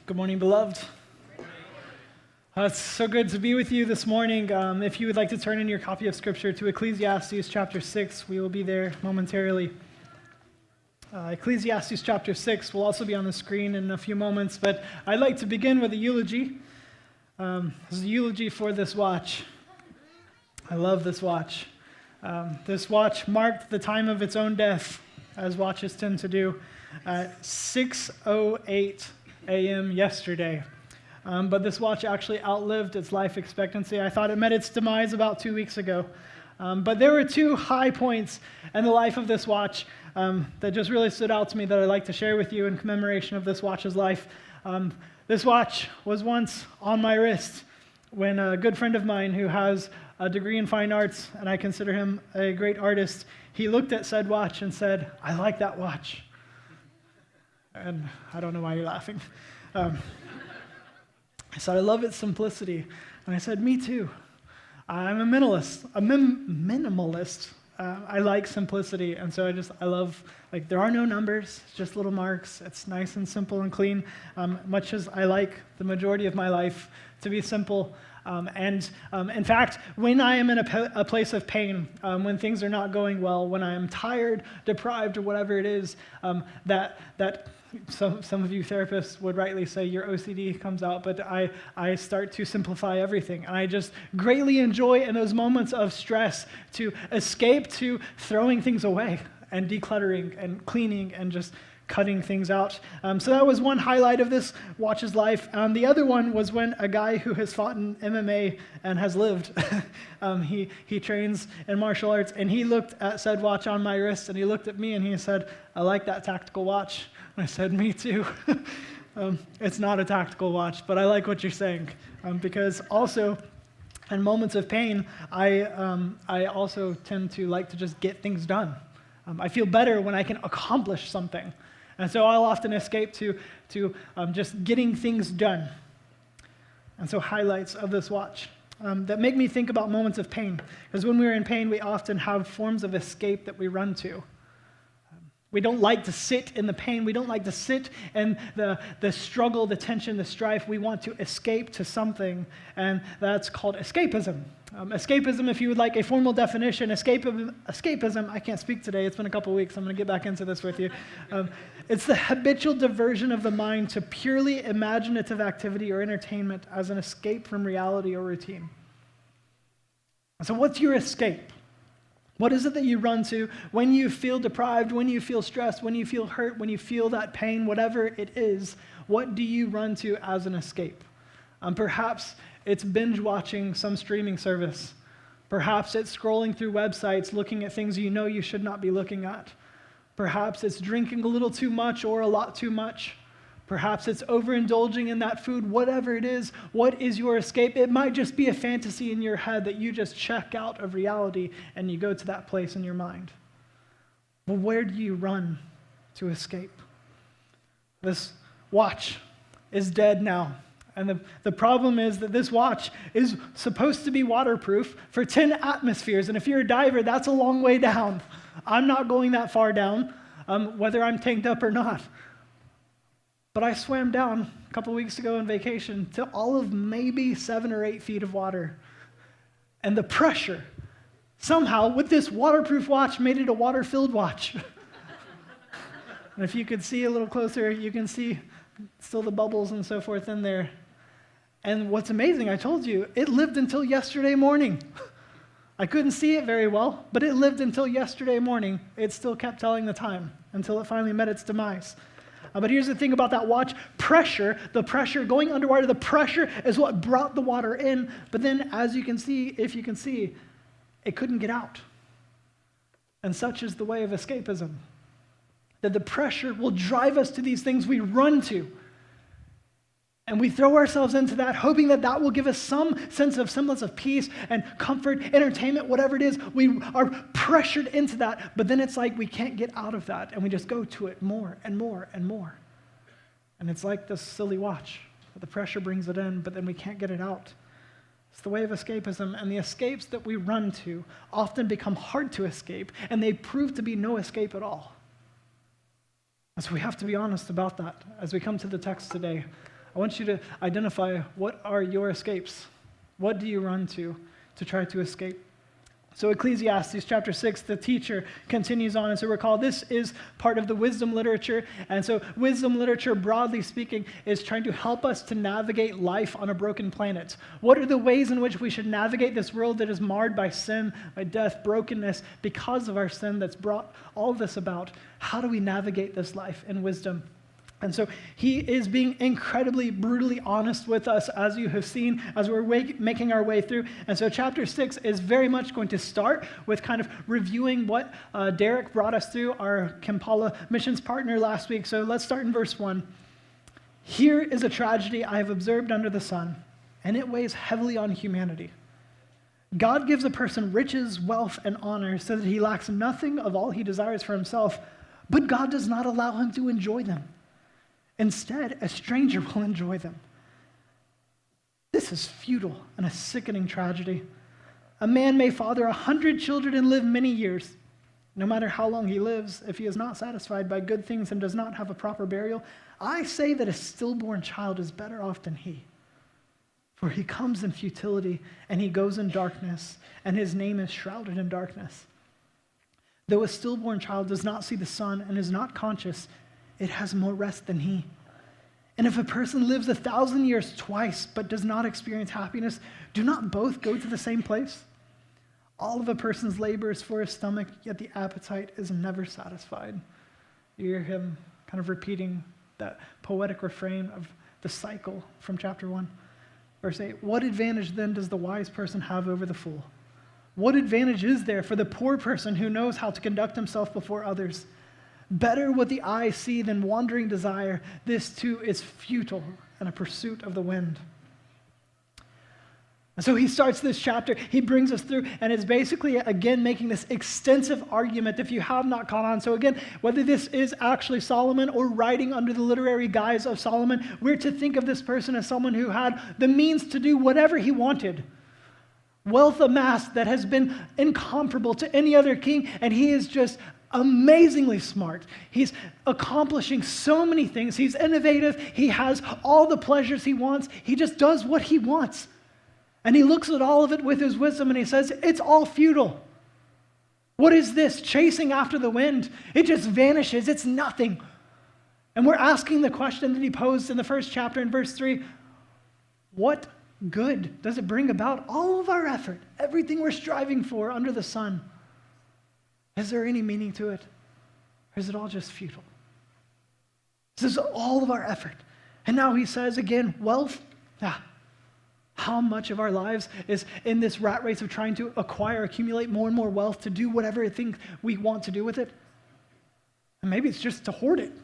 Good morning, beloved. It's so good to be with you this morning. If you would like to turn in your copy of Scripture to Ecclesiastes chapter 6, we will be there momentarily. Ecclesiastes chapter 6 will also be on the screen in a few moments, but I'd like to begin with a eulogy. This is a eulogy for this watch. I love this watch. This watch marked the time of its own death, as watches tend to do, at 6:08 a.m. yesterday. But this watch actually outlived its life expectancy. I thought it met its demise about 2 weeks ago. But there were two high points in the life of this watch that just really stood out to me that I'd like to share with you in commemoration of this watch's life. This watch was once on my wrist when a good friend of mine who has a degree in fine arts, and I consider him a great artist, he looked at said watch and said, "I like that watch." And I don't know why you're laughing. I said, "I love its simplicity." And I said, "Me too. I'm a minimalist. I like simplicity." And so I love, there are no numbers, it's just little marks. It's nice and simple and clean, much as I like the majority of my life to be simple. In fact, when I am in a place of pain, when things are not going well, when I am tired, deprived, or whatever it is, that some of you therapists would rightly say your OCD comes out, but I start to simplify everything. And I just greatly enjoy in those moments of stress to escape to throwing things away and decluttering and cleaning and just cutting things out. So that was one highlight of this watch's life. The other one was when a guy who has fought in MMA and has lived, he trains in martial arts, and he looked at said watch on my wrist, and he looked at me and he said, "I like that tactical watch." And I said, "Me too." It's not a tactical watch, but I like what you're saying, because also in moments of pain, I also tend to like to just get things done. I feel better when I can accomplish something. And so I'll often escape to just getting things done. And so highlights of this watch that make me think about moments of pain. Because when we're in pain, we often have forms of escape that we run to. We don't like to sit in the pain. We don't like to sit in the struggle, the tension, the strife. We want to escape to something, and that's called escapism. Escapism, if you would like a formal definition, escapism, I can't speak today. It's been a couple weeks. I'm going to get back into this with you. It's the habitual diversion of the mind to purely imaginative activity or entertainment as an escape from reality or routine. So what's your escape? What is it that you run to when you feel deprived, when you feel stressed, when you feel hurt, when you feel that pain, whatever it is? What do you run to as an escape? Perhaps it's binge watching some streaming service. Perhaps it's scrolling through websites looking at things you know you should not be looking at. Perhaps it's drinking a little too much or a lot too much. Perhaps it's overindulging in that food. Whatever it is, what is your escape? It might just be a fantasy in your head that you just check out of reality and you go to that place in your mind. Well, where do you run to escape? This watch is dead now. And the problem is that this watch is supposed to be waterproof for 10 atmospheres. And if you're a diver, that's a long way down. I'm not going that far down, whether I'm tanked up or not. But I swam down a couple weeks ago on vacation to all of maybe 7 or 8 feet of water. And the pressure, somehow, with this waterproof watch, made it a water-filled watch. And if you could see a little closer, you can see still the bubbles and so forth in there. And what's amazing, I told you, it lived until yesterday morning. I couldn't see it very well, but it lived until yesterday morning. It still kept telling the time until it finally met its demise. But here's the thing about that watch. The pressure, going underwater, the pressure is what brought the water in. But then, as you can see, if you can see, it couldn't get out. And such is the way of escapism. That the pressure will drive us to these things we run to. And we throw ourselves into that, hoping that that will give us some sense of semblance of peace and comfort, entertainment, whatever it is. We are pressured into that, but then it's like we can't get out of that, and we just go to it more and more and more. And it's like this silly watch. The pressure brings it in, but then we can't get it out. It's the way of escapism, and the escapes that we run to often become hard to escape, and they prove to be no escape at all. And so we have to be honest about that as we come to the text today. I want you to identify what are your escapes. What do you run to try to escape? So Ecclesiastes chapter 6, the teacher continues on. And so recall, this is part of the wisdom literature. And so wisdom literature, broadly speaking, is trying to help us to navigate life on a broken planet. What are the ways in which we should navigate this world that is marred by sin, by death, brokenness, because of our sin that's brought all this about? How do we navigate this life in wisdom? And so he is being incredibly, brutally honest with us, as you have seen, as we're making our way through. And so chapter 6 is very much going to start with kind of reviewing what Derek brought us through, our Kampala missions partner last week. So let's start in verse 1. Here is a tragedy I have observed under the sun, and it weighs heavily on humanity. God gives a person riches, wealth, and honor so that he lacks nothing of all he desires for himself, but God does not allow him to enjoy them. Instead, a stranger will enjoy them. This is futile and a sickening tragedy. A man may father 100 children and live many years. No matter how long he lives, if he is not satisfied by good things and does not have a proper burial, I say that a stillborn child is better off than he. For he comes in futility and he goes in darkness, and his name is shrouded in darkness. Though a stillborn child does not see the sun and is not conscious, it has more rest than he. And if a person lives 1,000 years twice but does not experience happiness, do not both go to the same place? All of a person's labor is for his stomach, yet the appetite is never satisfied. You hear him kind of repeating that poetic refrain of the cycle from chapter 1. Verse 8, what advantage then does the wise person have over the fool? What advantage is there for the poor person who knows how to conduct himself before others? Better what the eye see than wandering desire. This too is futile and a pursuit of the wind. And so he starts this chapter, he brings us through, and it's basically, again, making this extensive argument if you have not caught on. So again, whether this is actually Solomon or writing under the literary guise of Solomon, we're to think of this person as someone who had the means to do whatever he wanted. Wealth amassed that has been incomparable to any other king, and he is just amazingly smart. He's accomplishing so many things. He's innovative. He has all the pleasures he wants. He just does what he wants. And he looks at all of it with his wisdom and he says, it's all futile. What is this? Chasing after the wind. It just vanishes. It's nothing. And we're asking the question that he posed in the first chapter in verse 3, what good does it bring about? All of our effort, everything we're striving for under the sun. Is there any meaning to it? Or is it all just futile? This is all of our effort. And now he says again, wealth, how much of our lives is in this rat race of trying to accumulate more and more wealth to do whatever I think we want to do with it? And maybe it's just to hoard it. And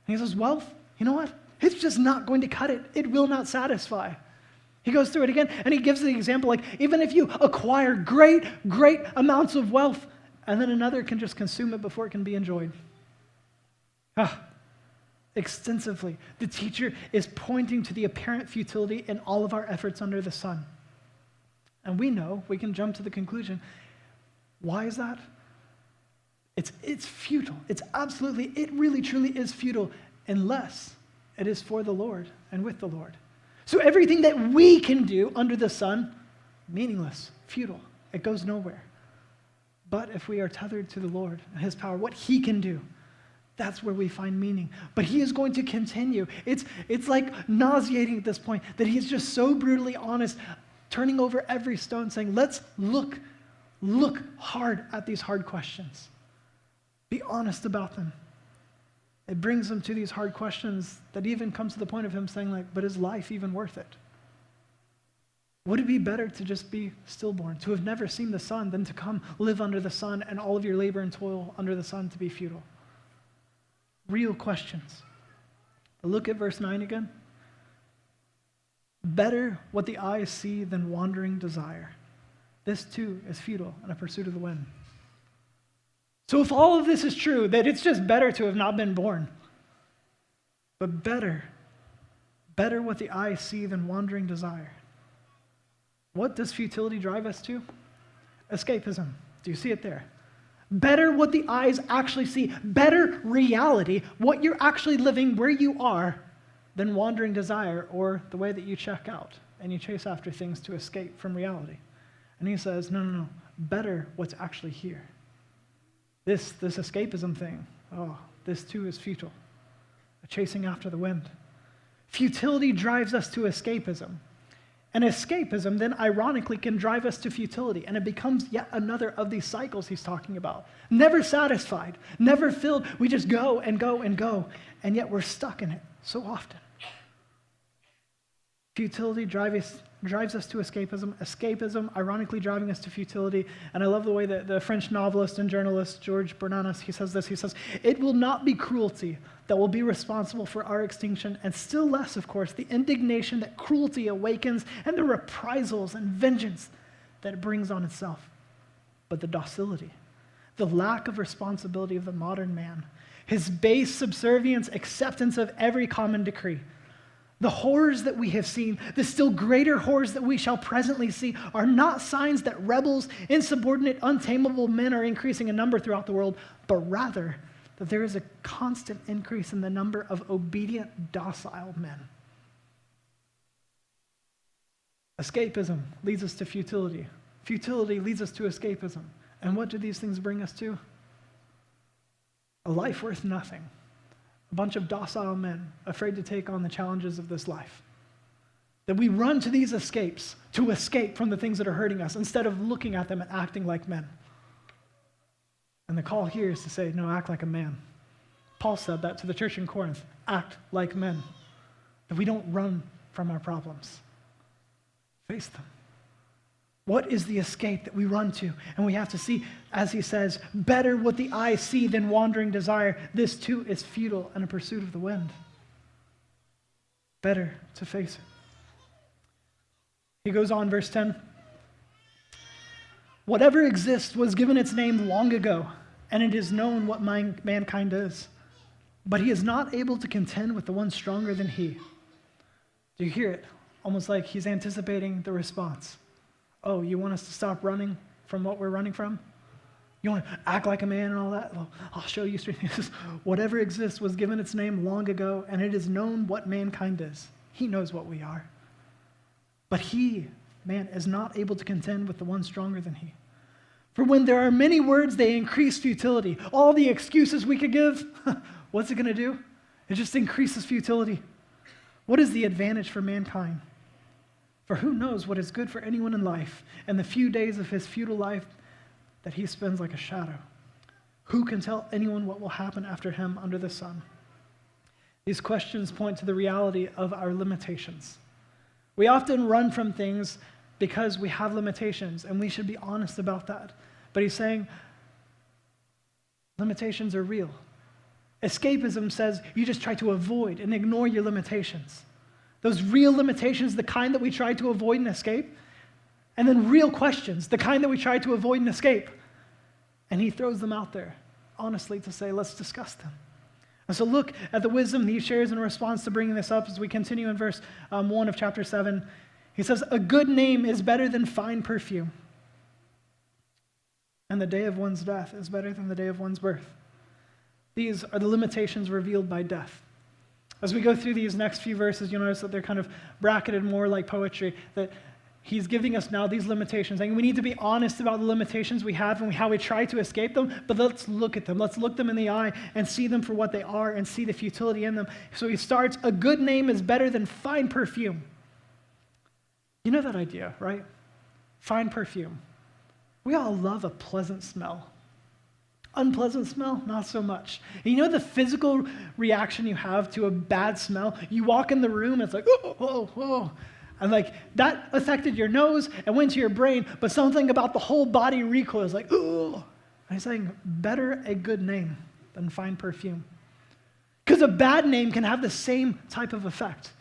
he says, wealth, you know what? It's just not going to cut it. It will not satisfy. He goes through it again, and he gives the example, like, even if you acquire great amounts of wealth, and then another can just consume it before it can be enjoyed. Extensively, the teacher is pointing to the apparent futility in all of our efforts under the sun. And we know, we can jump to the conclusion. Why is that? It's futile. It really truly is futile unless it is for the Lord and with the Lord. So everything that we can do under the sun, meaningless, futile. It goes nowhere. But if we are tethered to the Lord and his power, what he can do, that's where we find meaning. But he is going to continue. It's like nauseating at this point that he's just so brutally honest, turning over every stone, saying, let's look hard at these hard questions. Be honest about them. It brings him to these hard questions that even comes to the point of him saying, like, but is life even worth it? Would it be better to just be stillborn, to have never seen the sun, than to come live under the sun and all of your labor and toil under the sun to be futile? Real questions. Look at verse 9 again. Better what the eyes see than wandering desire. This too is futile and a pursuit of the wind. So if all of this is true, that it's just better to have not been born, but better what the eyes see than wandering desire. What does futility drive us to? Escapism. Do you see it there? Better what the eyes actually see. Better reality, what you're actually living where you are, than wandering desire or the way that you check out and you chase after things to escape from reality. And he says, no, better what's actually here. This escapism thing, this too is futile. Chasing after the wind. Futility drives us to escapism. And escapism then ironically can drive us to futility, and it becomes yet another of these cycles he's talking about. Never satisfied, never filled. We just go and go and go, and yet we're stuck in it so often. Futility drives us to escapism. Escapism, ironically, driving us to futility. And I love the way that the French novelist and journalist Georges Bernanos, he says this. He says, "It will not be cruelty that will be responsible for our extinction, and still less, of course, the indignation that cruelty awakens and the reprisals and vengeance that it brings on itself, but the docility, the lack of responsibility of the modern man, his base subservience, acceptance of every common decree. The horrors that we have seen, the still greater horrors that we shall presently see, are not signs that rebels, insubordinate, untamable men are increasing in number throughout the world, but rather that there is a constant increase in the number of obedient, docile men." Escapism leads us to futility. Futility leads us to escapism. And what do these things bring us to? A life worth nothing. A bunch of docile men afraid to take on the challenges of this life. That we run to these escapes to escape from the things that are hurting us instead of looking at them and acting like men. And the call here is to say, no, act like a man. Paul said that to the church in Corinth, act like men. That we don't run from our problems. Face them. What is the escape that we run to? And we have to see, as he says, better what the eyes see than wandering desire. This too is futile and a pursuit of the wind. Better to face it. He goes on, verse 10. "Whatever exists was given its name long ago, and it is known what mankind is. But he is not able to contend with the one stronger than he." Do you hear it? Almost like he's anticipating the response. Oh, you want us to stop running from what we're running from? You want to act like a man and all that? Well, I'll show you straight. Whatever exists was given its name long ago, and it is known what mankind is. He knows what we are. But he, man, is not able to contend with the one stronger than he. For when there are many words, they increase futility. All the excuses we could give, what's it going to do? It just increases futility. What is the advantage for mankind? For who knows what is good for anyone in life, and the few days of his futile life that he spends like a shadow? Who can tell anyone what will happen after him under the sun? These questions point to the reality of our limitations. We often run from things because we have limitations, and we should be honest about that. But he's saying limitations are real. Escapism says you just try to avoid and ignore your limitations. Those real limitations, the kind that we try to avoid and escape, and then real questions, the kind that we try to avoid and escape. And he throws them out there, honestly, to say, let's discuss them. And so look at the wisdom he shares in response to bringing this up as we continue in verse 1 of chapter 7. He says, "A good name is better than fine perfume, and the day of one's death is better than the day of one's birth." These are the limitations revealed by death. As we go through these next few verses, you'll notice that they're kind of bracketed more like poetry, that he's giving us now these limitations. And we need to be honest about the limitations we have and how we try to escape them, but let's look at them. Let's look them in the eye and see them for what they are and see the futility in them. So he starts, "A good name is better than fine perfume." You know that idea, right? Fine perfume. We all love a pleasant smell. Unpleasant smell, not so much. And you know the physical reaction you have to a bad smell? You walk in the room, it's like, oh, oh, oh. And like, that affected your nose and went to your brain, but something about the whole body recoils like, oh. And he's saying, better a good name than fine perfume. Because a bad name can have the same type of effect.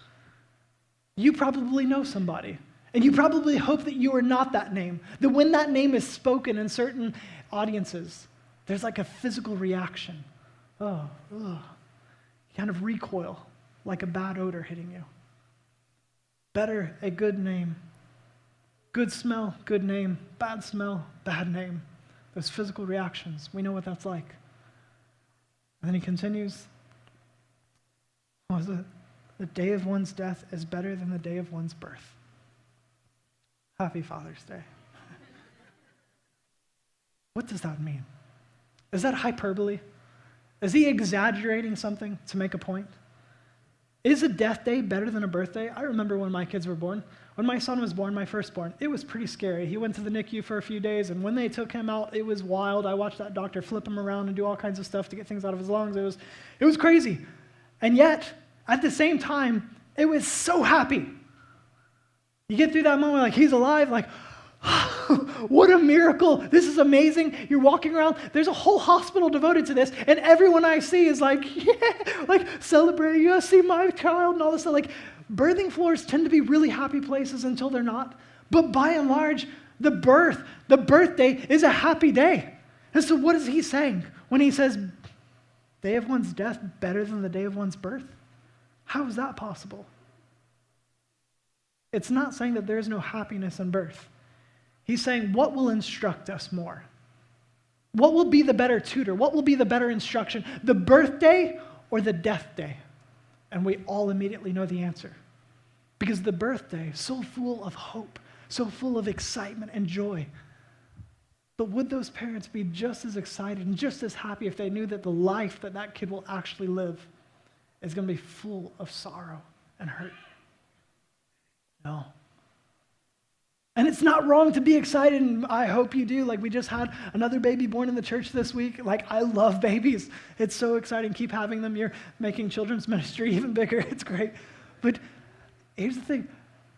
You probably know somebody, and you probably hope that you are not that name. That when that name is spoken in certain audiences, there's like a physical reaction. Oh. You kind of recoil like a bad odor hitting you. Better a good name. Good smell, good name. Bad smell, bad name. Those physical reactions, we know what that's like. And then he continues. What was it? the day of one's death is better than the day of one's birth. Happy Father's Day. What does that mean? Is that hyperbole? Is he exaggerating something to make a point? Is a death day better than a birthday? I remember when my kids were born. When my son was born, my firstborn, it was pretty scary. He went to the NICU for a few days, and when they took him out, it was wild. I watched that doctor flip him around and do all kinds of stuff to get things out of his lungs. It was crazy. And yet, at the same time, it was so happy. You get through that moment like, he's alive, like, what a miracle. This is amazing. You're walking around. There's a whole hospital devoted to this, and everyone I see is like, yeah, like celebrating. You see my child and all this stuff. Like, birthing floors tend to be really happy places until they're not. But by and large, the birthday is a happy day. And so what is he saying when he says, day of one's death better than the day of one's birth? How is that possible? It's not saying that there is no happiness in birth. He's saying, what will instruct us more? What will be the better tutor? What will be the better instruction? The birthday or the death day? And we all immediately know the answer. Because the birthday is so full of hope, so full of excitement and joy. But would those parents be just as excited and just as happy if they knew that the life that that kid will actually live is going to be full of sorrow and hurt? No. And it's not wrong to be excited, and I hope you do. Like, we just had another baby born in the church this week. Like, I love babies. It's so exciting. Keep having them. You're making children's ministry even bigger. It's great. But here's the thing.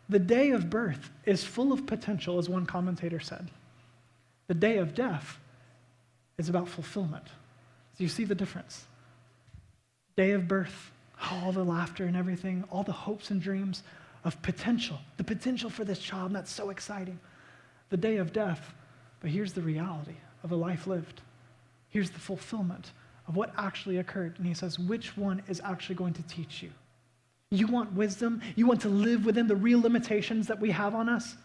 The day of birth is full of potential, as one commentator said. The day of death is about fulfillment. Do you see the difference? Day of birth, all the laughter and everything, all the hopes and dreams of potential, the potential for this child, and that's so exciting. The day of death, but here's the reality of a life lived. Here's the fulfillment of what actually occurred. And he says, which one is actually going to teach you? You want wisdom? You want to live within the real limitations that we have on us?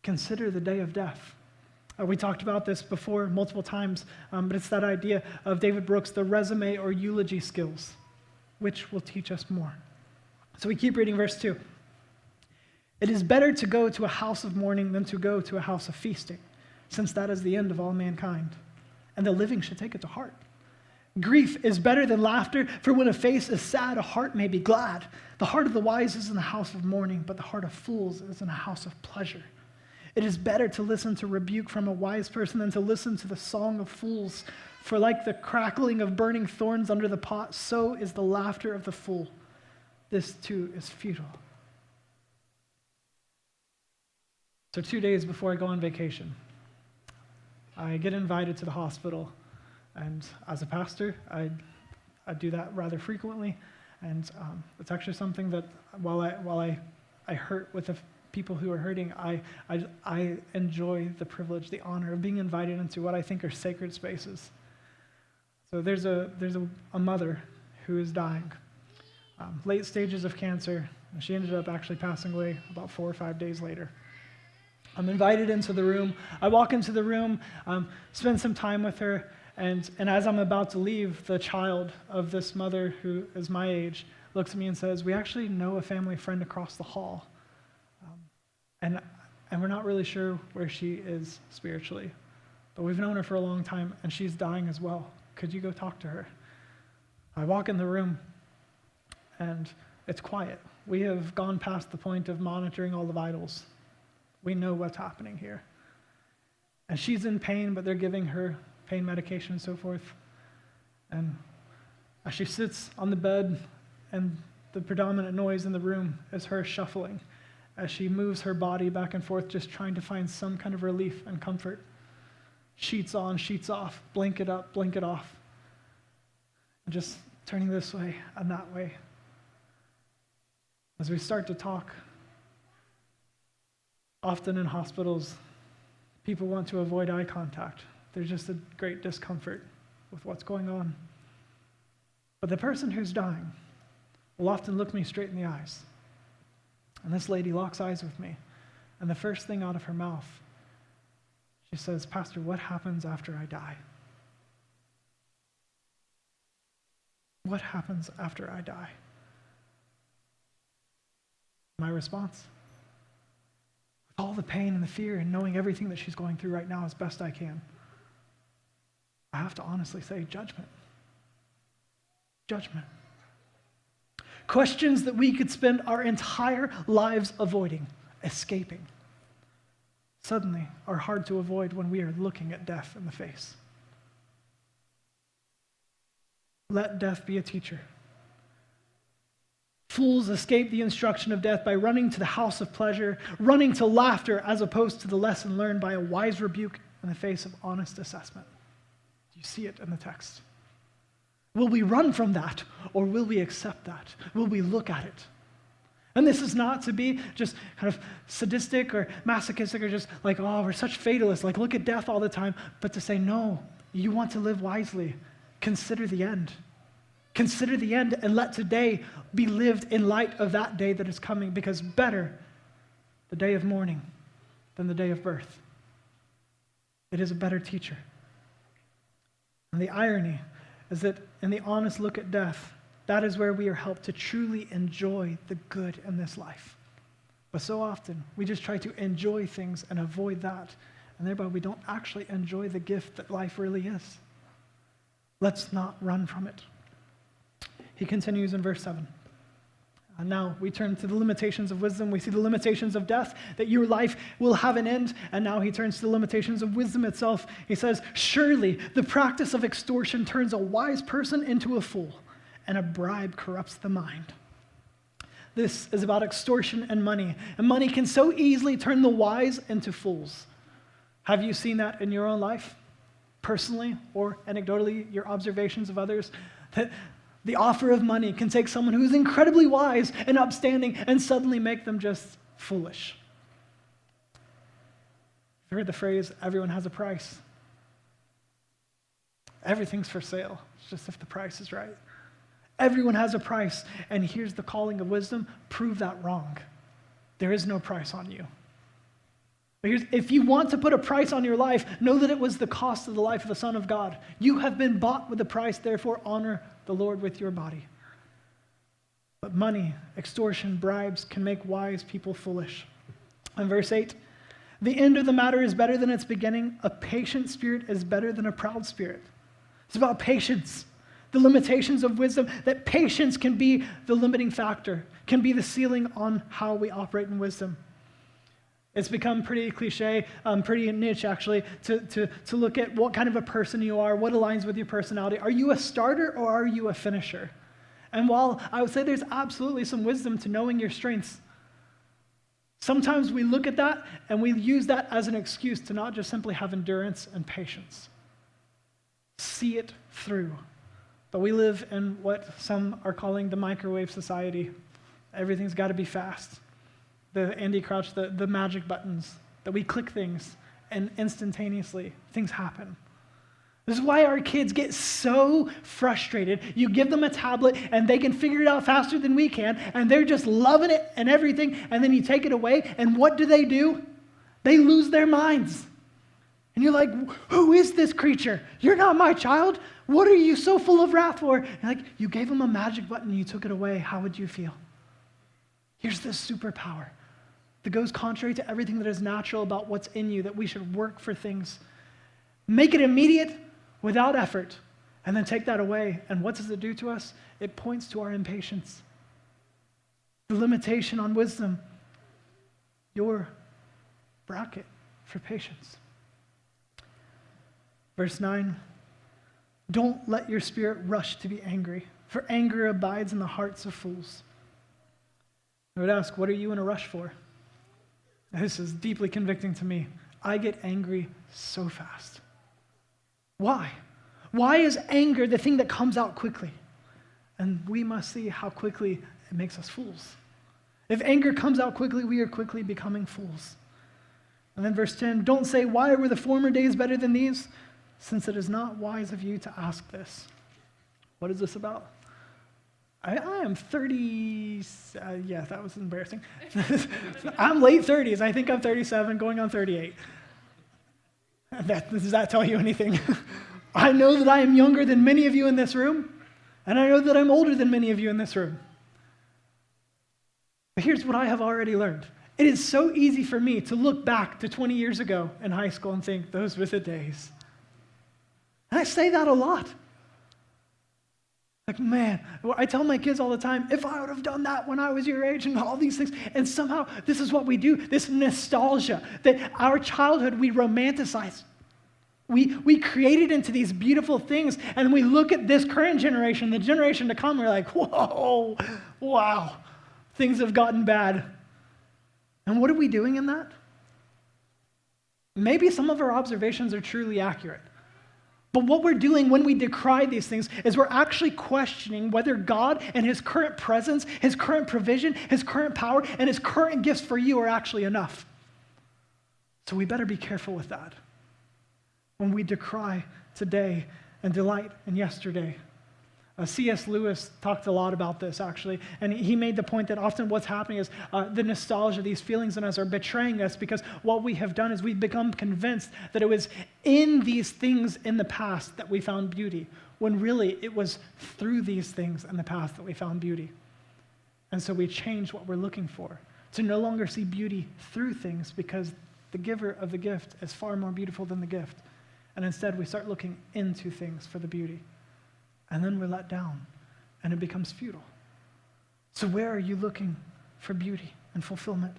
Consider the day of death. We talked about this before multiple times, but it's that idea of David Brooks, the resume or eulogy skills, which will teach us more. So we keep reading verse 2. It is better to go to a house of mourning than to go to a house of feasting, since that is the end of all mankind, and the living should take it to heart. Grief is better than laughter, for when a face is sad, a heart may be glad. The heart of the wise is in the house of mourning, but the heart of fools is in a house of pleasure. It is better to listen to rebuke from a wise person than to listen to the song of fools, for like the crackling of burning thorns under the pot, so is the laughter of the fool. This too is futile. So 2 days before I go on vacation, I get invited to the hospital, and as a pastor, I do that rather frequently, and it's actually something that while I hurt with the people who are hurting, I enjoy the privilege, the honor of being invited into what I think are sacred spaces. So there's a mother who is dying. Late stages of cancer, and she ended up actually passing away about 4 or 5 days later. I'm invited into the room. I walk into the room, spend some time with her, and as I'm about to leave, the child of this mother who is my age looks at me and says, we actually know a family friend across the hall, and we're not really sure where she is spiritually, but we've known her for a long time, and she's dying as well. Could you go talk to her? I walk in the room, and it's quiet. We have gone past the point of monitoring all the vitals. We know what's happening here. And she's in pain, but they're giving her pain medication and so forth. And as she sits on the bed, and the predominant noise in the room is her shuffling, as she moves her body back and forth, just trying to find some kind of relief and comfort. Sheets on, sheets off, blanket up, blanket off. And just turning this way and that way. As we start to talk, often in hospitals, people want to avoid eye contact. There's just a great discomfort with what's going on. But the person who's dying will often look me straight in the eyes. And this lady locks eyes with me. And the first thing out of her mouth, she says, Pastor, what happens after I die? What happens after I die? My response? With all the pain and the fear and knowing everything that she's going through right now as best I can, I have to honestly say judgment. Judgment. Questions that we could spend our entire lives avoiding, escaping, suddenly are hard to avoid when we are looking at death in the face. Let death be a teacher. Fools escape the instruction of death by running to the house of pleasure, running to laughter as opposed to the lesson learned by a wise rebuke in the face of honest assessment. You see it in the text. Will we run from that, or will we accept that? Will we look at it? And this is not to be just kind of sadistic or masochistic or just like, oh, we're such fatalists, like look at death all the time, but to say, no, you want to live wisely. Consider the end. Consider the end and let today be lived in light of that day that is coming, because better the day of mourning than the day of birth. It is a better teacher. And the irony is that in the honest look at death, that is where we are helped to truly enjoy the good in this life. But so often, we just try to enjoy things and avoid that, and thereby we don't actually enjoy the gift that life really is. Let's not run from it. He continues in verse 7. And now we turn to the limitations of wisdom. We see the limitations of death, that your life will have an end. And now he turns to the limitations of wisdom itself. He says, surely the practice of extortion turns a wise person into a fool, and a bribe corrupts the mind. This is about extortion and money. And money can so easily turn the wise into fools. Have you seen that in your own life? Personally or anecdotally, your observations of others? That the offer of money can take someone who is incredibly wise and upstanding and suddenly make them just foolish. You've heard the phrase, everyone has a price. Everything's for sale. It's just if the price is right. Everyone has a price. And here's the calling of wisdom. Prove that wrong. There is no price on you. If you want to put a price on your life, know that it was the cost of the life of the Son of God. You have been bought with a price, therefore honor the Lord with your body. But money, extortion, bribes can make wise people foolish. In verse 8, the end of the matter is better than its beginning. A patient spirit is better than a proud spirit. It's about patience. The limitations of wisdom, that patience can be the limiting factor, can be the ceiling on how we operate in wisdom. It's become pretty cliche, pretty niche actually, to look at what kind of a person you are, what aligns with your personality. Are you a starter or are you a finisher? And while I would say there's absolutely some wisdom to knowing your strengths, sometimes we look at that and we use that as an excuse to not just simply have endurance and patience. See it through. But we live in what some are calling the microwave society. Everything's got to be fast. The Andy Crouch, the magic buttons, that we click things and instantaneously things happen. This is why our kids get so frustrated. You give them a tablet and they can figure it out faster than we can, and they're just loving it and everything, and then you take it away, and what do? They lose their minds. And you're like, who is this creature? You're not my child. What are you so full of wrath for? And like, you gave them a magic button and you took it away. How would you feel? Here's this superpower that goes contrary to everything that is natural about what's in you, that we should work for things. Make it immediate without effort, and then take that away. And what does it do to us? It points to our impatience. The limitation on wisdom, your bracket for patience. Verse 9, don't let your spirit rush to be angry, for anger abides in the hearts of fools. I would ask, what are you in a rush for? This is deeply convicting to me. I get angry so fast. Why? Why is anger the thing that comes out quickly? And we must see how quickly it makes us fools. If anger comes out quickly, we are quickly becoming fools. And then verse 10, don't say, why were the former days better than these? Since it is not wise of you to ask this. What is this about? I am 30, yeah, that was embarrassing. I'm late 30s. I think I'm 37, going on 38. Does that tell you anything? I know that I am younger than many of you in this room, and I know that I'm older than many of you in this room. But here's what I have already learned. It is so easy for me to look back to 20 years ago in high school and think, those were the days. And I say that a lot. Like, man, I tell my kids all the time, if I would have done that when I was your age and all these things, and somehow this is what we do, this nostalgia, that our childhood we romanticize. We create it into these beautiful things, and we look at this current generation, the generation to come, we're like, whoa, wow, things have gotten bad. And what are we doing in that? Maybe some of our observations are truly accurate. But what we're doing when we decry these things is we're actually questioning whether God and his current presence, his current provision, his current power, and his current gifts for you are actually enough. So we better be careful with that. When we decry today and delight in yesterday. C.S. Lewis talked a lot about this, actually, and he made the point that often what's happening is the nostalgia, these feelings in us are betraying us because what we have done is we've become convinced that it was in these things in the past that we found beauty, when really it was through these things in the past that we found beauty. And so we change what we're looking for, to no longer see beauty through things because the giver of the gift is far more beautiful than the gift. And instead we start looking into things for the beauty. And then we're let down, and it becomes futile. So where are you looking for beauty and fulfillment?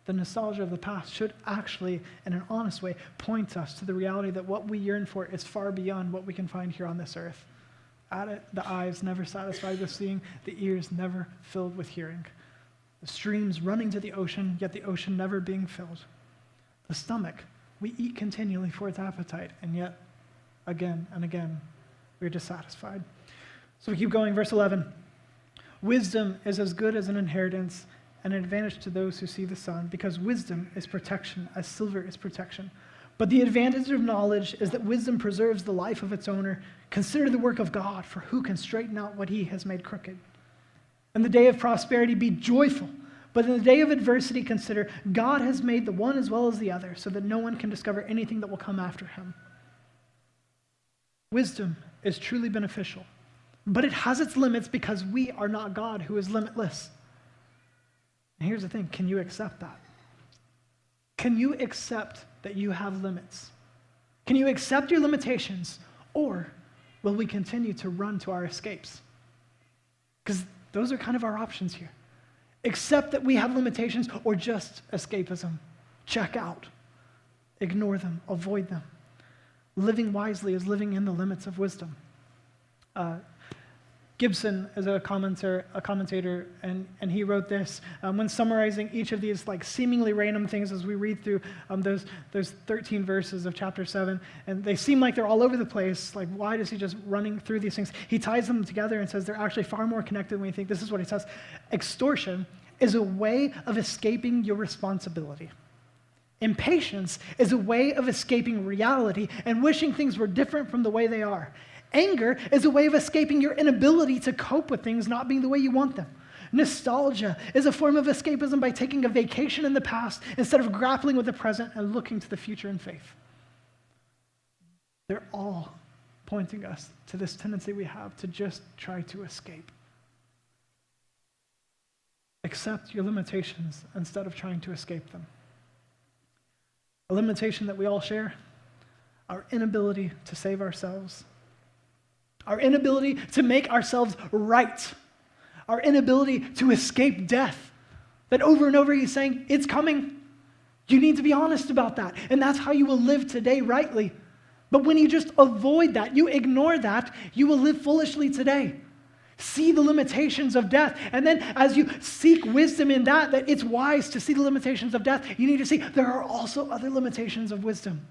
The nostalgia of the past should actually, in an honest way, point us to the reality that what we yearn for is far beyond what we can find here on this earth. At it, the eyes never satisfied with seeing, the ears never filled with hearing. The streams running to the ocean, yet the ocean never being filled. The stomach, we eat continually for its appetite, and yet, again and again, we're dissatisfied. So we keep going, verse 11. Wisdom is as good as an inheritance and an advantage to those who see the sun, because wisdom is protection, as silver is protection. But the advantage of knowledge is that wisdom preserves the life of its owner. Consider the work of God, for who can straighten out what he has made crooked? In the day of prosperity, be joyful. But in the day of adversity, consider God has made the one as well as the other, so that no one can discover anything that will come after him. Wisdom is truly beneficial, but it has its limits because we are not God who is limitless. And here's the thing, can you accept that? Can you accept that you have limits? Can you accept your limitations, or will we continue to run to our escapes? Because those are kind of our options here. Accept that we have limitations, or just escapism. Check out. Ignore them. Avoid them. Living wisely is living in the limits of wisdom. Gibson is a commentator, and he wrote this when summarizing each of these like seemingly random things as we read through those 13 verses of chapter 7, and they seem like they're all over the place. Like, why is he just running through these things? He ties them together and says they're actually far more connected than we think. This is what he says. Extortion is a way of escaping your responsibility. Impatience is a way of escaping reality and wishing things were different from the way they are. Anger is a way of escaping your inability to cope with things not being the way you want them. Nostalgia is a form of escapism by taking a vacation in the past instead of grappling with the present and looking to the future in faith. They're all pointing us to this tendency we have to just try to escape. Accept your limitations instead of trying to escape them. A limitation that we all share, our inability to save ourselves, our inability to make ourselves right, our inability to escape death. That over and over he's saying, it's coming. You need to be honest about that. And that's how you will live today rightly. But when you just avoid that, you ignore that, you will live foolishly today. See the limitations of death. And then as you seek wisdom in that it's wise to see the limitations of death, you need to see there are also other limitations of wisdom.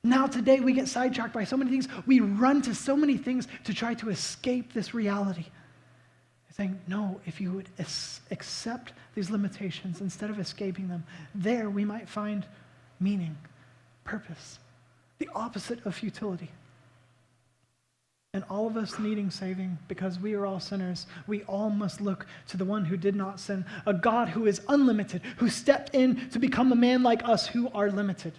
Now today we get sidetracked by so many things. We run to so many things to try to escape this reality. Saying, no, if you would accept these limitations instead of escaping them, there we might find meaning, purpose, the opposite of futility. And all of us needing saving because we are all sinners, we all must look to the one who did not sin, a God who is unlimited, who stepped in to become a man like us who are limited.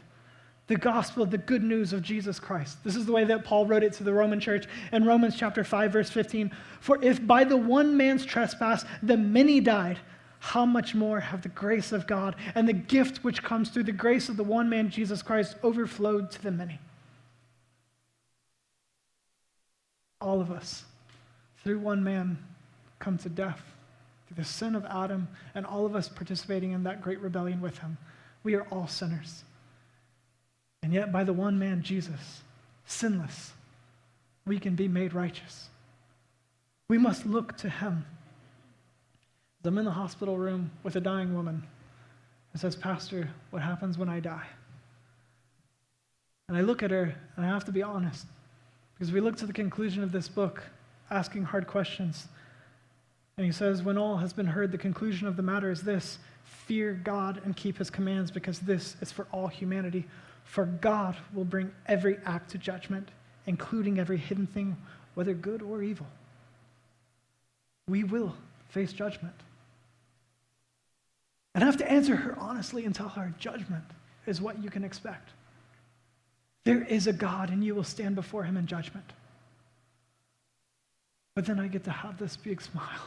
The gospel, the good news of Jesus Christ. This is the way that Paul wrote it to the Roman church in Romans chapter 5, verse 15. For if by the one man's trespass the many died, how much more have the grace of God and the gift which comes through the grace of the one man, Jesus Christ, overflowed to the many? All of us, through one man, come to death, through the sin of Adam, and all of us participating in that great rebellion with him. We are all sinners. And yet by the one man, Jesus, sinless, we can be made righteous. We must look to him. I'm in the hospital room with a dying woman who says, Pastor, what happens when I die? And I look at her, and I have to be honest, because we look to the conclusion of this book, asking hard questions. And he says, when all has been heard, the conclusion of the matter is this: fear God and keep his commands, because this is for all humanity. For God will bring every act to judgment, including every hidden thing, whether good or evil. We will face judgment. And I have to answer her honestly and tell her judgment is what you can expect. There is a God, and you will stand before him in judgment. But then I get to have this big smile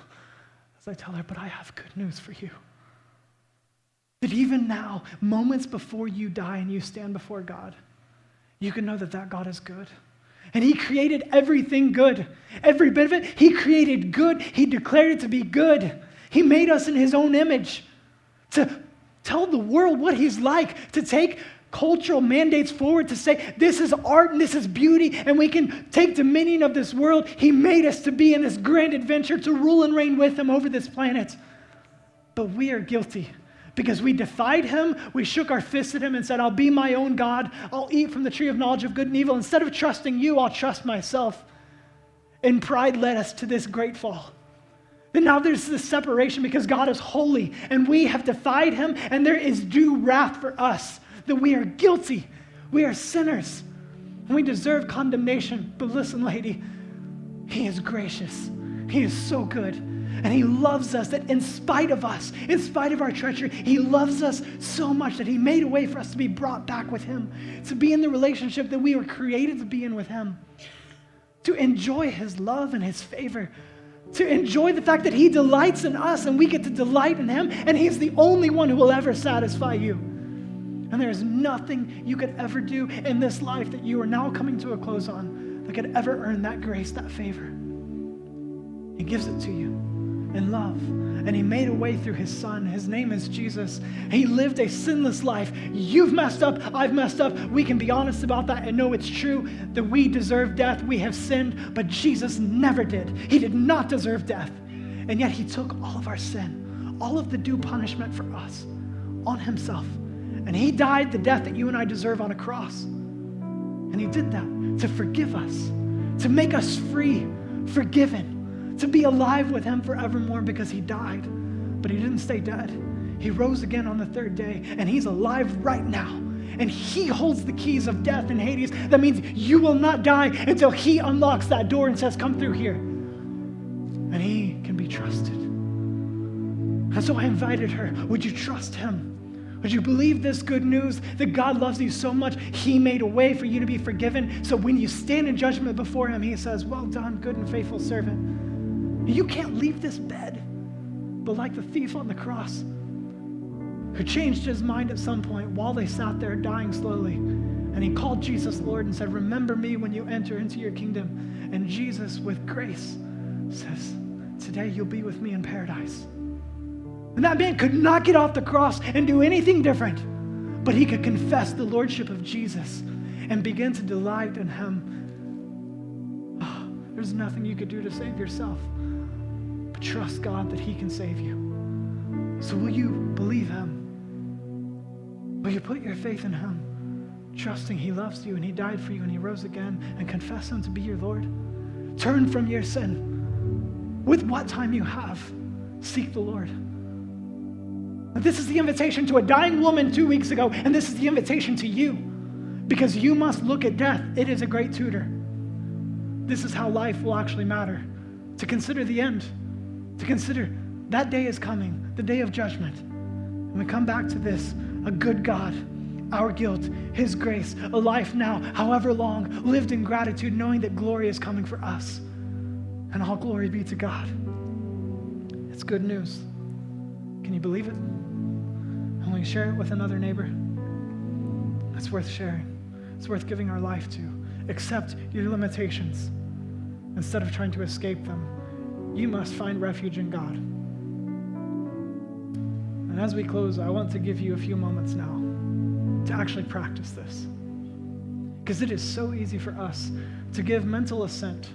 as I tell her, but I have good news for you. That even now, moments before you die and you stand before God, you can know that that God is good. And he created everything good. Every bit of it, he created good. He declared it to be good. He made us in his own image to tell the world what he's like, to take cultural mandates forward, to say this is art and this is beauty, and we can take dominion of this world. He made us to be in this grand adventure to rule and reign with him over this planet. But we are guilty. Because we defied him, we shook our fists at him and said, I'll be my own God. I'll eat from the tree of knowledge of good and evil. Instead of trusting you, I'll trust myself. And pride led us to this great fall. And now there's this separation because God is holy and we have defied him, and there is due wrath for us, that we are guilty. We are sinners. And we deserve condemnation. But listen, lady, he is gracious. He is so good. And he loves us, that in spite of us, in spite of our treachery, he loves us so much that he made a way for us to be brought back with him, to be in the relationship that we were created to be in with him, to enjoy his love and his favor, to enjoy the fact that he delights in us and we get to delight in him, and he's the only one who will ever satisfy you. And there is nothing you could ever do in this life that you are now coming to a close on that could ever earn that grace, that favor. He gives it to you in love. And he made a way through his son. His name is Jesus. He lived a sinless life. You've messed up. I've messed up. We can be honest about that and know it's true that we deserve death. We have sinned, but Jesus never did. He did not deserve death. And yet he took all of our sin, all of the due punishment for us on himself. And he died the death that you and I deserve on a cross. And he did that to forgive us, to make us free, forgiven, to be alive with him forevermore, because he died, but he didn't stay dead. He rose again on the third day, and he's alive right now. And he holds the keys of death and Hades. That means you will not die until he unlocks that door and says, come through here. And he can be trusted. And so I invited her, would you trust him? Would you believe this good news that God loves you so much, he made a way for you to be forgiven, so when you stand in judgment before him, he says, well done, good and faithful servant. You can't leave this bed, but like the thief on the cross, who changed his mind at some point while they sat there dying slowly, and he called Jesus Lord and said, remember me when you enter into your kingdom. And Jesus, with grace, says, today you'll be with me in paradise. And that man could not get off the cross and do anything different, but he could confess the lordship of Jesus and begin to delight in him. Oh, there's nothing you could do to save yourself. Trust God that he can save you. So will you believe him? Will you put your faith in him, trusting he loves you and he died for you and he rose again, and confess him to be your Lord? Turn from your sin. With what time you have, seek the Lord. And this is the invitation to a dying woman 2 weeks ago, and this is the invitation to you, because you must look at death. It is a great tutor. This is how life will actually matter. To consider the end. To consider that day is coming, the day of judgment. And we come back to this, a good God our guilt, his grace, a life now, however long, lived in gratitude, knowing that glory is coming for us. And all glory be to God. It's good news. Can you believe it? And when you share it with another neighbor, it's worth sharing. It's worth giving our life to. Accept your limitations. Instead of trying to escape them, you must find refuge in God. And as we close, I want to give you a few moments now to actually practice this. Because it is so easy for us to give mental assent.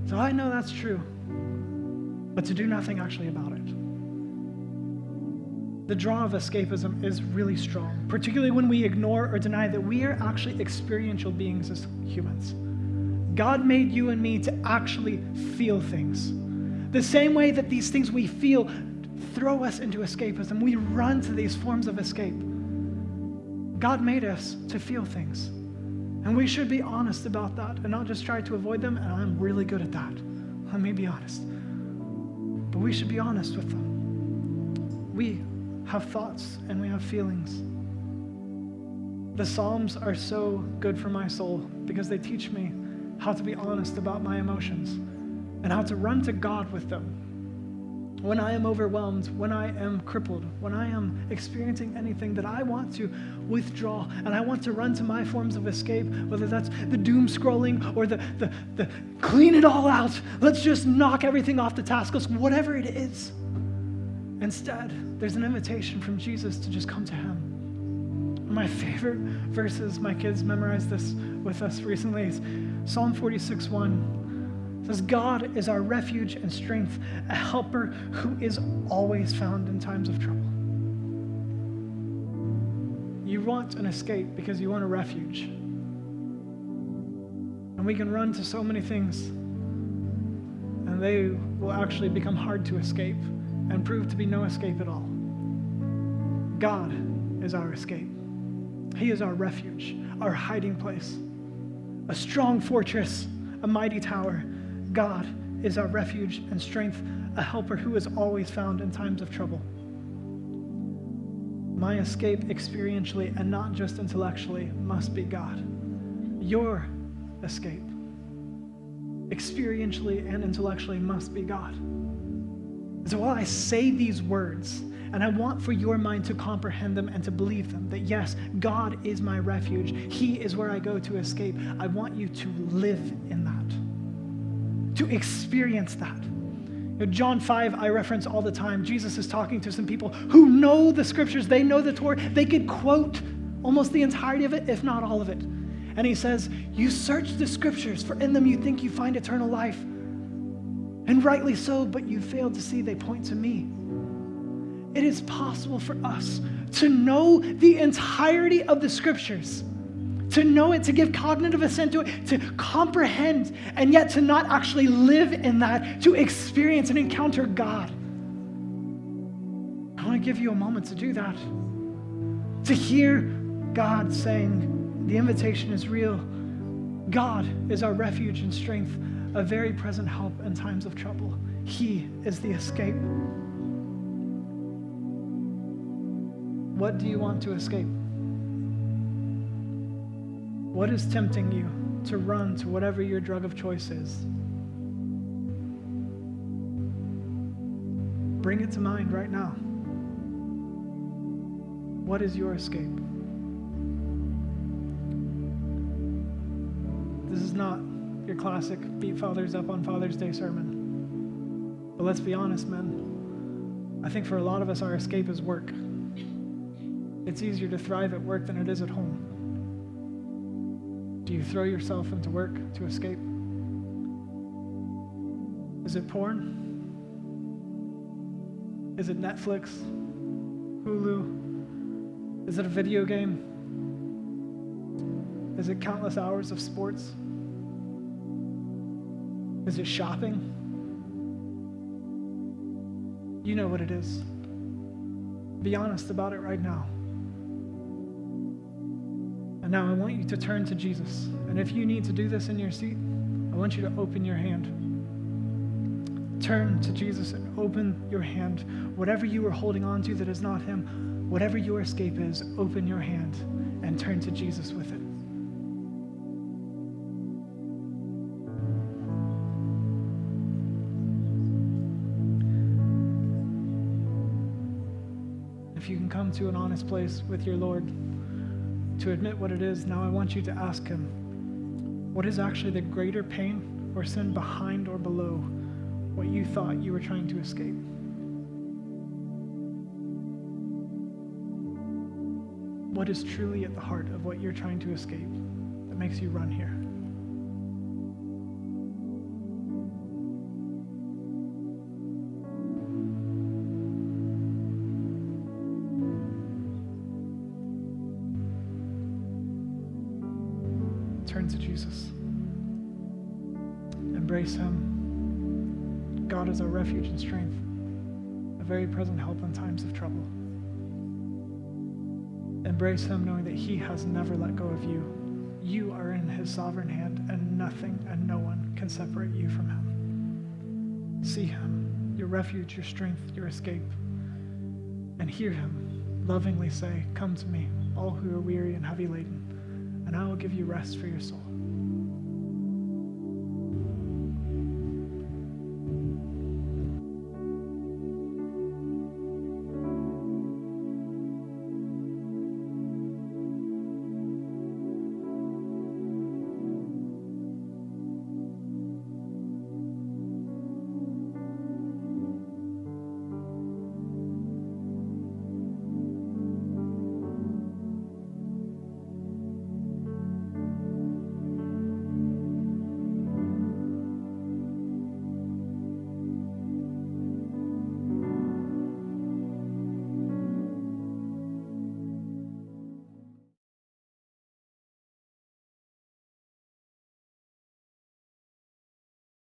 So I know that's true, but to do nothing actually about it. The draw of escapism is really strong, particularly when we ignore or deny that we are actually experiential beings as humans. God made you and me to actually feel things. The same way that these things we feel throw us into escapism. We run to these forms of escape. God made us to feel things. And we should be honest about that and not just try to avoid them. And I'm really good at that. Let me be honest. But we should be honest with them. We have thoughts and we have feelings. The Psalms are so good for my soul because they teach me how to be honest about my emotions and how to run to God with them. When I am overwhelmed, when I am crippled, when I am experiencing anything that I want to withdraw and I want to run to my forms of escape, whether that's the doom scrolling or the clean it all out, let's just knock everything off the task list, whatever it is. Instead, there's an invitation from Jesus to just come to him. My favorite verses, my kids memorized this with us recently, is Psalm 46:1. It says, God is our refuge and strength, a helper who is always found in times of trouble. You want an escape because you want a refuge. And we can run to so many things, and they will actually become hard to escape and prove to be no escape at all. God is our escape. He is our refuge, our hiding place, a strong fortress, a mighty tower. God is our refuge and strength, a helper who is always found in times of trouble. My escape experientially and not just intellectually must be God. Your escape experientially and intellectually must be God. So while I say these words, and I want for your mind to comprehend them and to believe them, that yes, God is my refuge. He is where I go to escape. I want you to live in that, to experience that. You know, John 5, I reference all the time. Jesus is talking to some people who know the scriptures. They know the Torah. They could quote almost the entirety of it, if not all of it. And he says, you search the scriptures, for in them you think you find eternal life. And rightly so, but you fail to see they point to me. It is possible for us to know the entirety of the scriptures, to know it, to give cognitive assent to it, to comprehend, and yet to not actually live in that, to experience and encounter God. I want to give you a moment to do that, to hear God saying, the invitation is real. God is our refuge and strength, a very present help in times of trouble. He is the escape. What do you want to escape? What is tempting you to run to whatever your drug of choice is? Bring it to mind right now. What is your escape? This is not your classic beat fathers up on Father's Day sermon. But let's be honest, men. I think for a lot of us, our escape is work. It's easier to thrive at work than it is at home. Do you throw yourself into work to escape? Is it porn? Is it Netflix? Hulu? Is it a video game? Is it countless hours of sports? Is it shopping? You know what it is. Be honest about it right now. And now I want you to turn to Jesus. And if you need to do this in your seat, I want you to open your hand. Turn to Jesus and open your hand. Whatever you are holding on to that is not him, whatever your escape is, open your hand and turn to Jesus with it. If you can come to an honest place with your Lord to admit what it is, now I want you to ask him, what is actually the greater pain or sin behind or below what you thought you were trying to escape? What is truly at the heart of what you're trying to escape that makes you run here? Turn to Jesus. Embrace him. God is our refuge and strength, a very present help in times of trouble. Embrace him knowing that he has never let go of you. You are in his sovereign hand, and nothing and no one can separate you from him. See him, your refuge, your strength, your escape, and hear him lovingly say, "Come to me, all who are weary and heavy laden, and I will give you rest for your soul."